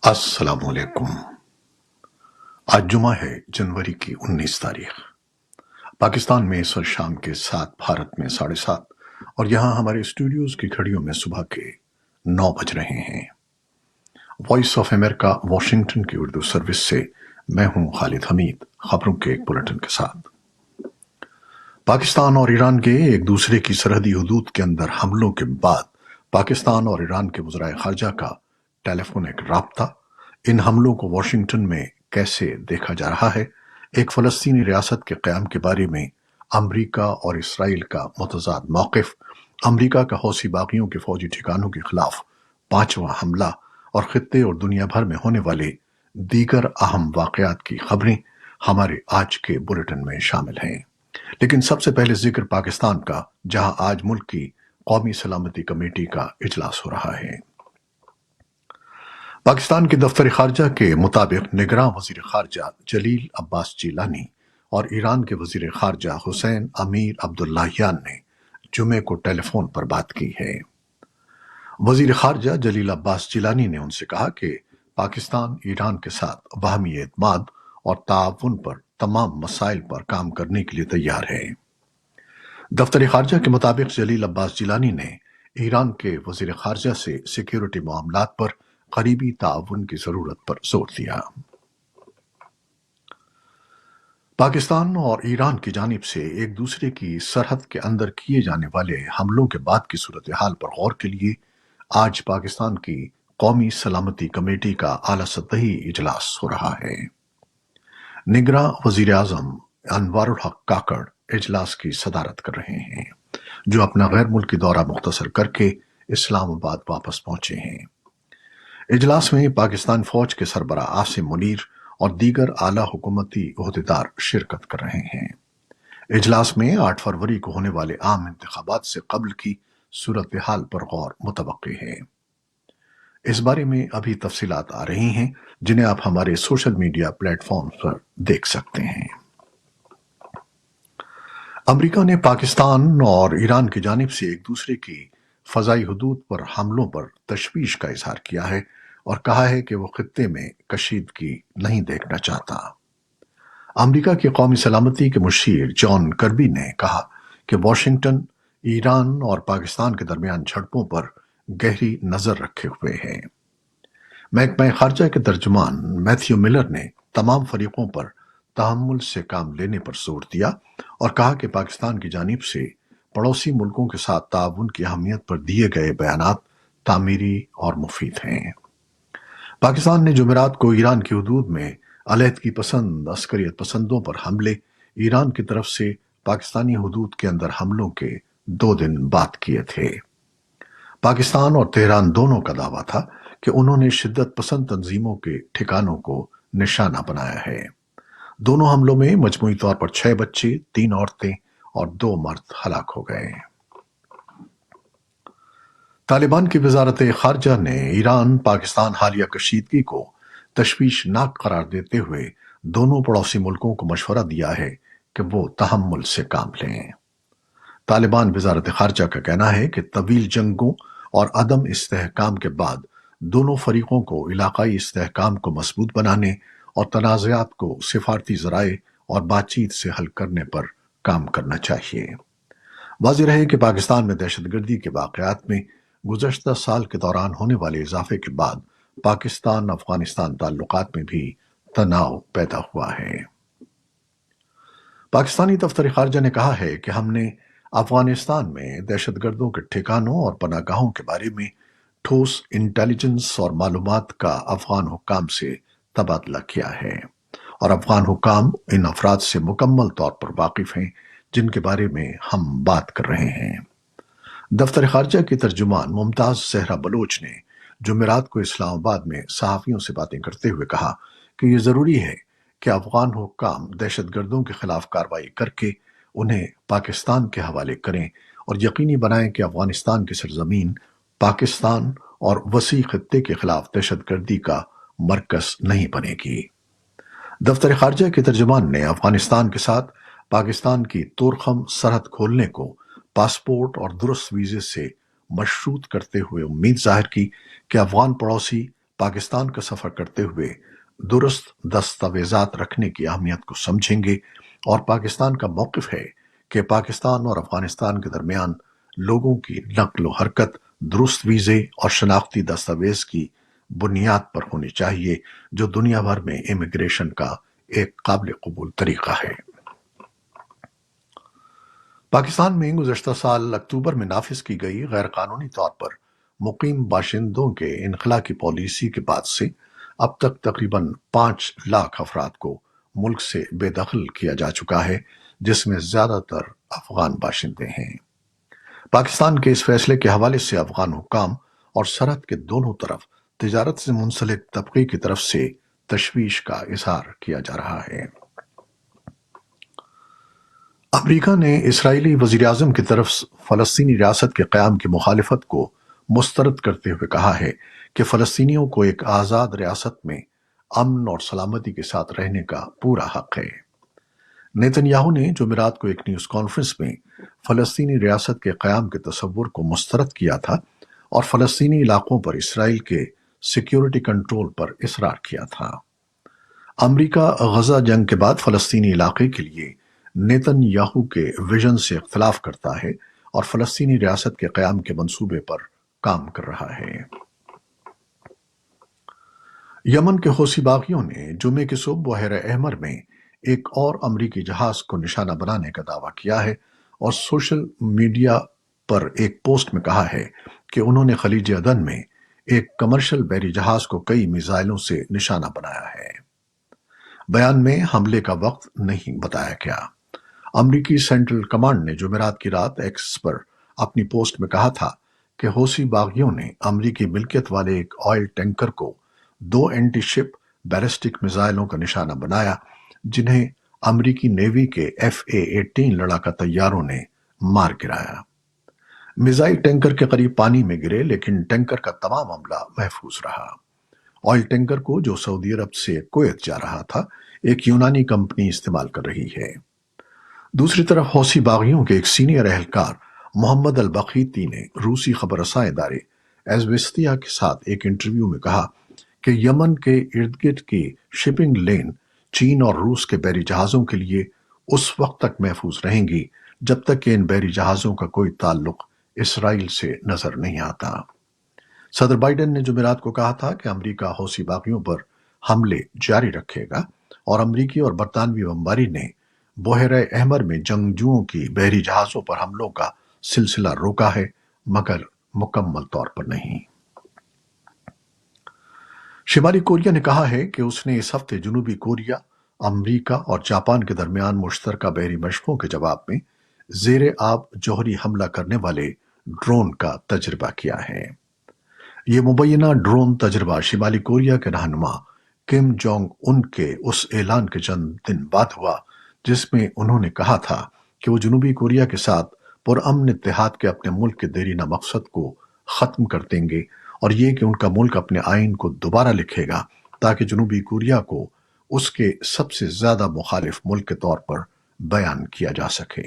السلام علیکم۔ آج جمعہ ہے، جنوری کی 19 تاریخ۔ پاکستان میں اس وقت شام کے 7، بھارت میں 7:30، اور یہاں ہمارے اسٹوڈیوز کی گھڑیوں میں صبح کے 9 بج رہے ہیں۔ وائس آف امریکہ واشنگٹن کی اردو سروس سے میں ہوں خالد حمید، خبروں کے ایک بلٹن کے ساتھ۔ پاکستان اور ایران کے ایک دوسرے کی سرحدی حدود کے اندر حملوں کے بعد پاکستان اور ایران کے وزرائے خارجہ کا ٹیلی فونک رابطہ، ان حملوں کو واشنگٹن میں کیسے دیکھا جا رہا ہے، ایک فلسطینی ریاست کے قیام کے بارے میں امریکہ اور اسرائیل کا متضاد موقف، امریکہ کا حوثی باغیوں کے فوجی ٹھکانوں کے خلاف 5واں حملہ، اور خطے اور دنیا بھر میں ہونے والے دیگر اہم واقعات کی خبریں ہمارے آج کے بلیٹن میں شامل ہیں۔ لیکن سب سے پہلے ذکر پاکستان کا، جہاں آج ملک کی قومی سلامتی کمیٹی کا اجلاس ہو رہا ہے۔ پاکستان کے دفتر خارجہ کے مطابق نگراں وزیر خارجہ جلیل عباس جیلانی اور ایران کے وزیر خارجہ حسین امیر عبداللہیان نے جمعے کو ٹیلی فون پر بات کی ہے۔ وزیر خارجہ جلیل عباس جیلانی نے ان سے کہا کہ پاکستان ایران کے ساتھ باہمی اعتماد اور تعاون پر تمام مسائل پر کام کرنے کے لیے تیار ہے۔ دفتر خارجہ کے مطابق جلیل عباس جیلانی نے ایران کے وزیر خارجہ سے سیکیورٹی معاملات پر قریبی تعاون کی ضرورت پر زور دیا۔ پاکستان اور ایران کی جانب سے ایک دوسرے کی سرحد کے اندر کیے جانے والے حملوں کے بعد کی صورتحال پر غور کے لیے آج پاکستان کی قومی سلامتی کمیٹی کا اعلیٰ سطحی اجلاس ہو رہا ہے۔ نگراں وزیر اعظم انوار الحق کاکڑ اجلاس کی صدارت کر رہے ہیں، جو اپنا غیر ملکی دورہ مختصر کر کے اسلام آباد واپس پہنچے ہیں۔ اجلاس میں پاکستان فوج کے سربراہ عاصم منیر اور دیگر اعلیٰ حکومتی عہدیدار شرکت کر رہے ہیں۔ اجلاس میں 8 فروری کو ہونے والے عام انتخابات سے قبل کی صورتحال پر غور متوقع ہے۔ اس بارے میں ابھی تفصیلات آ رہی ہیں، جنہیں آپ ہمارے سوشل میڈیا پلیٹ فارمز پر دیکھ سکتے ہیں۔ امریکہ نے پاکستان اور ایران کی جانب سے ایک دوسرے کی فضائی حدود پر حملوں پر تشویش کا اظہار کیا ہے اور کہا ہے کہ وہ خطے میں کشیدگی نہیں دیکھنا چاہتا۔ امریکہ کی قومی سلامتی کے مشیر جان کربی نے کہا کہ واشنگٹن ایران اور پاکستان کے درمیان جھڑپوں پر گہری نظر رکھے ہوئے ہے۔ محکمہ خارجہ کے ترجمان میتھیو ملر نے تمام فریقوں پر تحمل سے کام لینے پر زور دیا اور کہا کہ پاکستان کی جانب سے پڑوسی ملکوں کے ساتھ تعاون کی اہمیت پر دیے گئے بیانات تعمیری اور مفید ہیں۔ پاکستان نے جمعرات کو ایران کی حدود میں علیحدگی پسند عسکریت پسندوں پر حملے، ایران کی طرف سے پاکستانی حدود کے اندر حملوں کے 2 دن بعد کیے تھے۔ پاکستان اور تہران دونوں کا دعویٰ تھا کہ انہوں نے شدت پسند تنظیموں کے ٹھکانوں کو نشانہ بنایا ہے۔ دونوں حملوں میں مجموعی طور پر 6 بچے، 3 عورتیں اور 2 مرد ہلاک ہو گئے۔ طالبان کی وزارت خارجہ نے ایران پاکستان حالیہ کشیدگی کو تشویشناک قرار دیتے ہوئے دونوں پڑوسی ملکوں کو مشورہ دیا ہے کہ وہ تحمل سے کام لیں۔ طالبان وزارت خارجہ کا کہنا ہے کہ طویل جنگوں اور عدم استحکام کے بعد دونوں فریقوں کو علاقائی استحکام کو مضبوط بنانے اور تنازعات کو سفارتی ذرائع اور بات چیت سے حل کرنے پر کام کرنا چاہیے۔ واضح رہے کہ پاکستان میں دہشت گردی کے واقعات میں گزشتہ سال کے دوران ہونے والے اضافے کے بعد پاکستان افغانستان تعلقات میں بھی تناؤ پیدا ہوا ہے۔ پاکستانی دفتر خارجہ نے کہا ہے کہ ہم نے افغانستان میں دہشت گردوں کے ٹھکانوں اور پناہ گاہوں کے بارے میں ٹھوس انٹیلیجنس اور معلومات کا افغان حکام سے تبادلہ کیا ہے، اور افغان حکام ان افراد سے مکمل طور پر واقف ہیں جن کے بارے میں ہم بات کر رہے ہیں۔ دفتر خارجہ کی ترجمان ممتاز زہرا بلوچ نے جمعرات کو اسلام آباد میں صحافیوں سے باتیں کرتے ہوئے کہا کہ یہ ضروری ہے کہ افغان حکام دہشت گردوں کے خلاف کارروائی کر کے انہیں پاکستان کے حوالے کریں اور یقینی بنائیں کہ افغانستان کی سرزمین پاکستان اور وسیع خطے کے خلاف دہشت گردی کا مرکز نہیں بنے گی۔ دفتر خارجہ کے ترجمان نے افغانستان کے ساتھ پاکستان کی طورخم سرحد کھولنے کو پاسپورٹ اور درست ویزے سے مشروط کرتے ہوئے امید ظاہر کی کہ افغان پڑوسی پاکستان کا سفر کرتے ہوئے درست دستاویزات رکھنے کی اہمیت کو سمجھیں گے، اور پاکستان کا موقف ہے کہ پاکستان اور افغانستان کے درمیان لوگوں کی نقل و حرکت درست ویزے اور شناختی دستاویز کی بنیاد پر ہونی چاہیے، جو دنیا بھر میں امیگریشن کا ایک قابل قبول طریقہ ہے۔ پاکستان میں گزشتہ سال اکتوبر میں نافذ کی گئی غیر قانونی طور پر مقیم باشندوں کے انخلا کی پالیسی کے بعد سے اب تک تقریباً 5 لاکھ افراد کو ملک سے بے دخل کیا جا چکا ہے، جس میں زیادہ تر افغان باشندے ہیں۔ پاکستان کے اس فیصلے کے حوالے سے افغان حکام اور سرحد کے دونوں طرف تجارت سے منسلک طبقے کی طرف سے تشویش کا اظہار کیا جا رہا ہے۔ امریکہ نے اسرائیلی وزیراعظم کی طرف فلسطینی ریاست کے قیام کی مخالفت کو مسترد کرتے ہوئے کہا ہے کہ فلسطینیوں کو ایک آزاد ریاست میں امن اور سلامتی کے ساتھ رہنے کا پورا حق ہے۔ نیتن یاہو نے جمعرات کو ایک نیوز کانفرنس میں فلسطینی ریاست کے قیام کے تصور کو مسترد کیا تھا اور فلسطینی علاقوں پر اسرائیل کے سیکیورٹی کنٹرول پر اصرار کیا تھا۔ امریکہ غزہ جنگ کے بعد فلسطینی علاقے کے لیے نیتن یاہو کے ویژن سے اختلاف کرتا ہے اور فلسطینی ریاست کے قیام کے منصوبے پر کام کر رہا ہے۔ یمن کے حوثی باغیوں نے جمعے کی صبح بحیرہ احمر میں ایک اور امریکی جہاز کو نشانہ بنانے کا دعویٰ کیا ہے اور سوشل میڈیا پر ایک پوسٹ میں کہا ہے کہ انہوں نے خلیج عدن میں ایک کمرشل بحری جہاز کو کئی میزائلوں سے نشانہ بنایا ہے۔ بیان میں حملے کا وقت نہیں بتایا گیا۔ امریکی سینٹرل کمانڈ نے جمعرات کی رات ایکس پر اپنی پوسٹ میں کہا تھا کہ حوثی باغیوں نے امریکی ملکیت والے ایک آئل ٹینکر کو 2 اینٹی شپ بیلسٹک میزائلوں کا نشانہ بنایا، جنہیں امریکی نیوی کے FA-18 لڑاکا طیاروں نے مار گرایا۔ میزائل ٹینکر کے قریب پانی میں گرے، لیکن ٹینکر کا تمام عملہ محفوظ رہا۔ آئل ٹینکر کو، جو سعودی عرب سے کویت جا رہا تھا، ایک یونانی کمپنی استعمال کر رہی ہے۔ دوسری طرف حوثی باغیوں کے ایک سینئر اہلکار محمد البقیتی نے روسی خبر رساں ادارے ایزویستیا کے ساتھ ایک انٹرویو میں کہا کہ یمن کے ارد گرد کی شپنگ لین چین اور روس کے بحری جہازوں کے لیے اس وقت تک محفوظ رہیں گی جب تک کہ ان بحری جہازوں کا کوئی تعلق اسرائیل سے نظر نہیں آتا۔ صدر بائیڈن نے جمعرات کو کہا تھا کہ امریکہ حوثی باغیوں پر حملے جاری رکھے گا، اور امریکی اور برطانوی بمباری نے بحیرہ احمر میں جنگجوؤں کی بحری جہازوں پر حملوں کا سلسلہ روکا ہے، مگر مکمل طور پر نہیں۔ شمالی کوریا نے کہا ہے کہ اس نے اس ہفتے جنوبی کوریا، امریکہ اور جاپان کے درمیان مشترکہ بحری مشقوں کے جواب میں زیر آب جوہری حملہ کرنے والے ڈرون کا تجربہ کیا ہے۔ یہ مبینہ ڈرون تجربہ شمالی کوریا کے رہنما کم جونگ ان کے اس اعلان کے چند دن بعد ہوا جس میں انہوں نے کہا تھا کہ وہ جنوبی کوریا کے ساتھ پرامن اتحاد کے اپنے ملک کے دیرینہ مقصد کو ختم کر دیں گے، اور یہ کہ ان کا ملک اپنے آئین کو دوبارہ لکھے گا تاکہ جنوبی کوریا کو اس کے سب سے زیادہ مخالف ملک کے طور پر بیان کیا جا سکے۔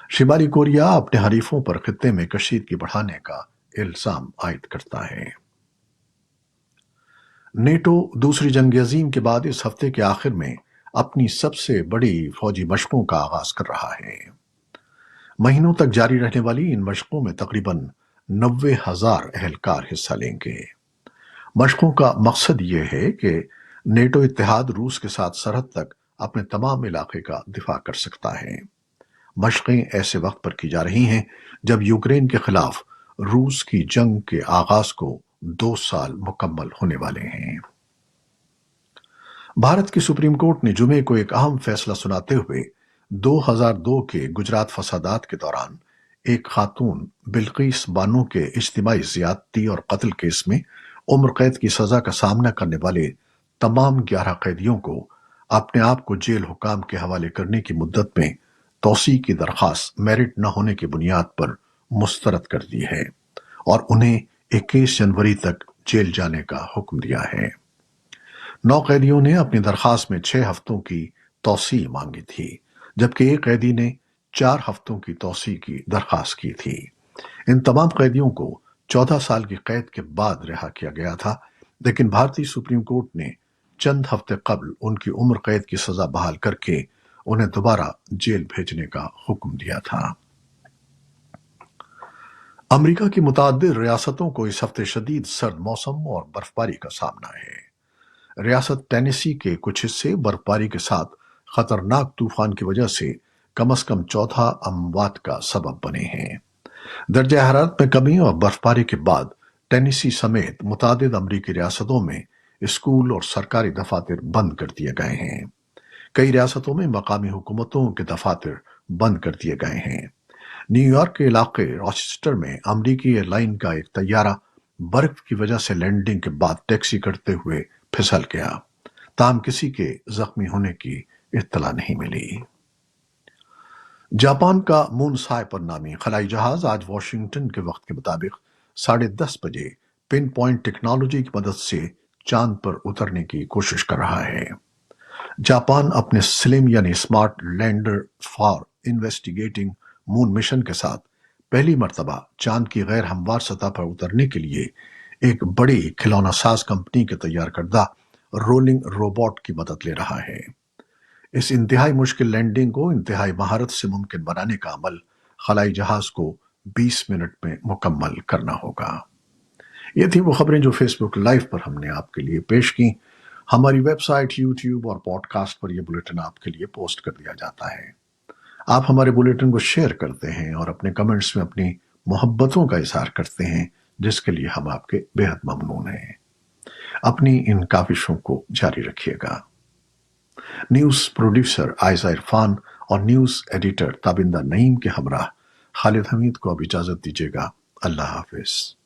شمالی کوریا اپنے حریفوں پر خطے میں کشیدگی بڑھانے کا الزام عائد کرتا ہے۔ نیٹو دوسری جنگ عظیم کے بعد اس ہفتے کے آخر میں اپنی سب سے بڑی فوجی مشقوں کا آغاز کر رہا ہے۔ مہینوں تک جاری رہنے والی ان مشقوں میں تقریباً 90,000 اہلکار حصہ لیں گے۔ مشقوں کا مقصد یہ ہے کہ نیٹو اتحاد روس کے ساتھ سرحد تک اپنے تمام علاقے کا دفاع کر سکتا ہے۔ مشقیں ایسے وقت پر کی جا رہی ہیں جب یوکرین کے خلاف روس کی جنگ کے آغاز کو 2 سال مکمل ہونے والے ہیں۔ بھارت کی سپریم کورٹ نے جمعے کو ایک اہم فیصلہ سناتے ہوئے 2002 کے گجرات فسادات کے دوران ایک خاتون بلقیس بانو کے اجتماعی زیادتی اور قتل کیس میں عمر قید کی سزا کا سامنا کرنے والے تمام 11 قیدیوں کو اپنے آپ کو جیل حکام کے حوالے کرنے کی مدت میں توسیع کی درخواست میرٹ نہ ہونے کی بنیاد پر مسترد کر دی ہے، اور انہیں 21 جنوری تک جیل جانے کا حکم دیا ہے۔ 9 قیدیوں نے اپنی درخواست میں 6 ہفتوں کی توسیع مانگی تھی، جبکہ ایک قیدی نے 4 ہفتوں کی توسیع کی درخواست کی تھی۔ ان تمام قیدیوں کو 14 سال کی قید کے بعد رہا کیا گیا تھا۔ لیکن بھارتی سپریم کورٹ نے چند ہفتے قبل ان کی عمر قید کی سزا بحال کر کے انہیں دوبارہ جیل بھیجنے کا حکم دیا تھا۔ امریکہ کی متعدد ریاستوں کو اس ہفتے شدید سرد موسم اور برفباری کا سامنا ہے۔ ریاست ٹینیسی کے کچھ حصے برفباری کے ساتھ خطرناک طوفان کی وجہ سے کم از کم 14 اموات کا سبب بنے ہیں۔ درجہ حرارت میں کمی اور برفباری کے بعد ٹینیسی سمیت متعدد امریکی ریاستوں میں اسکول اور سرکاری دفاتر بند کر دیے گئے ہیں۔ کئی ریاستوں میں مقامی حکومتوں کے دفاتر بند کر دیے گئے ہیں۔ نیو یارک کے علاقے روچسٹر میں امریکی ایئر لائن کا ایک طیارہ برف کی وجہ سے لینڈنگ کے بعد ٹیکسی کرتے ہوئے پھسل گیا، تاہم کسی کے زخمی ہونے کی اطلاع نہیں ملی۔ جاپان کا مون سائپر نامی خلائی جہاز آج واشنگٹن کے وقت کے مطابق 10:30 بجے پن پوائنٹ ٹیکنالوجی کی مدد سے چاند پر اترنے کی کوشش کر رہا ہے۔ جاپان اپنے سلم یعنی smart lander for investigating moon mission کے ساتھ پہلی مرتبہ چاند کی غیر ہموار سطح پر اترنے کے لیے ایک بڑی کھلونا ساز کمپنی کے تیار کردہ رولنگ روبوٹ کی مدد لے رہا ہے۔ اس انتہائی مشکل لینڈنگ کو انتہائی مہارت سے ممکن بنانے کا عمل خلائی جہاز کو 20 منٹ میں مکمل کرنا ہوگا۔ یہ تھی وہ خبریں جو فیس بک لائیو پر ہم نے آپ کے لیے پیش کی۔ ہماری ویب سائٹ، یوٹیوب اور پوڈ کاسٹ پر یہ بلیٹن آپ کے لیے پوسٹ کر دیا جاتا ہے۔ آپ ہمارے بلیٹن کو شیئر کرتے ہیں اور اپنے کمنٹس میں اپنی محبتوں کا اظہار کرتے ہیں، جس کے لیے ہم آپ کے بے حد ممنون ہیں۔ اپنی ان کاوشوں کو جاری رکھیے گا۔ نیوز پروڈیوسر عائزہ عرفان اور نیوز ایڈیٹر تابندہ نعیم کے ہمراہ خالد حمید کو اب اجازت دیجیے گا۔ اللہ حافظ۔